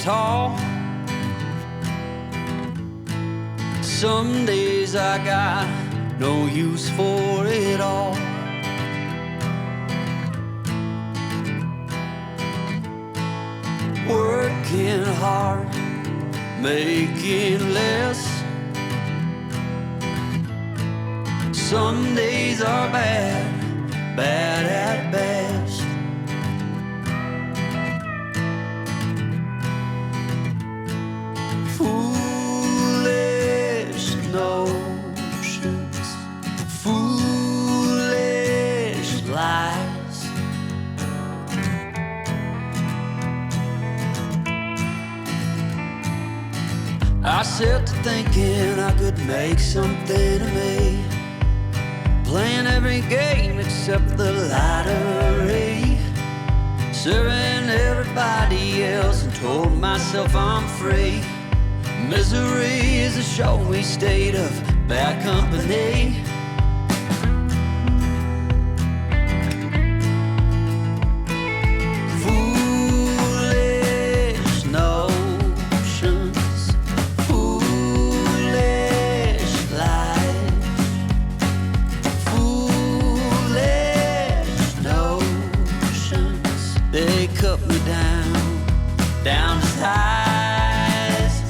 tall. Some days I got no use for it all. Working hard, making less. Some days are bad, bad at best. Foolish notions, foolish lies. I set to thinking I could make something of me, playing every game except the lottery, serving everybody else and told myself I'm free. Misery is a showy state of bad company. Foolish notions, foolish lies. Foolish notions, they cut me down to size.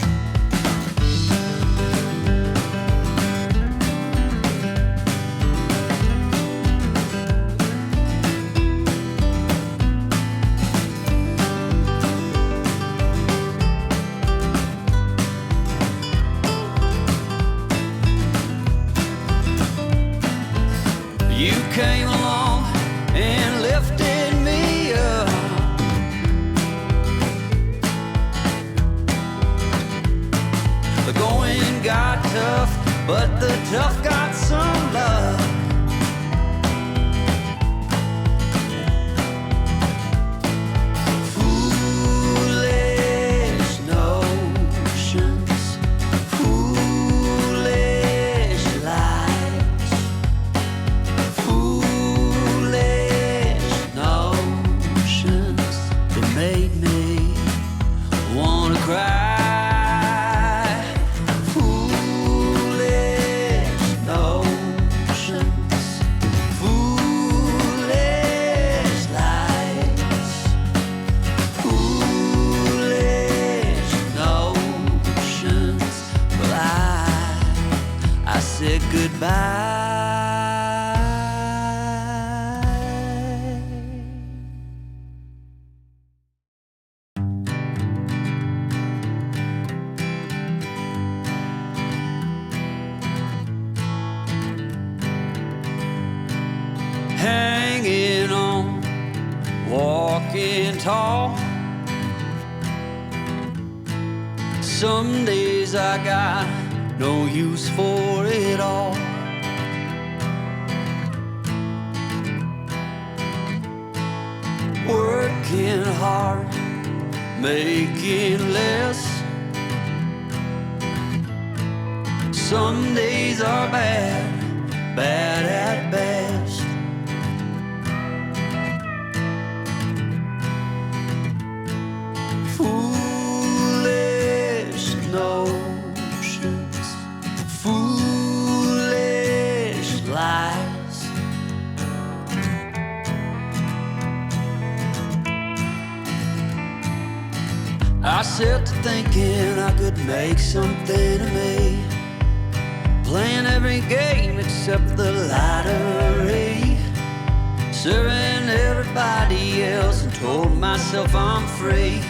You came along and lifted me up. The going got tough, but the tough got some love. Foolish notions, foolish lies. Foolish notions that made me wanna cry. Foolish notions, foolish lies. Foolish notions. Well, I said goodbye. Hanging on, walking tall. Some days I got no use for it all. Working hard, making less. Some days are bad, bad at best. Foolish notions, foolish lies. I set to thinking I could make something of me, playing every game except the lottery, serving everybody else and told myself I'm free.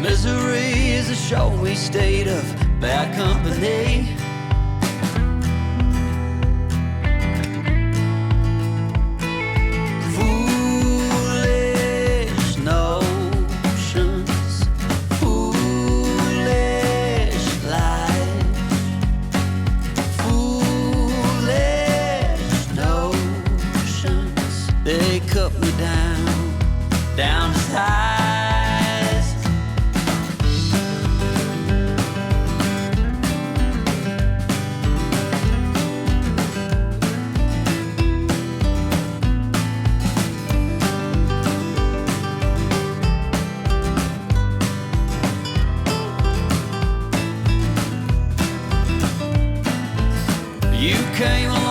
Misery is a showy state of bad company. Foolish notions, foolish lies. Foolish notions, they cut me down to size. You came along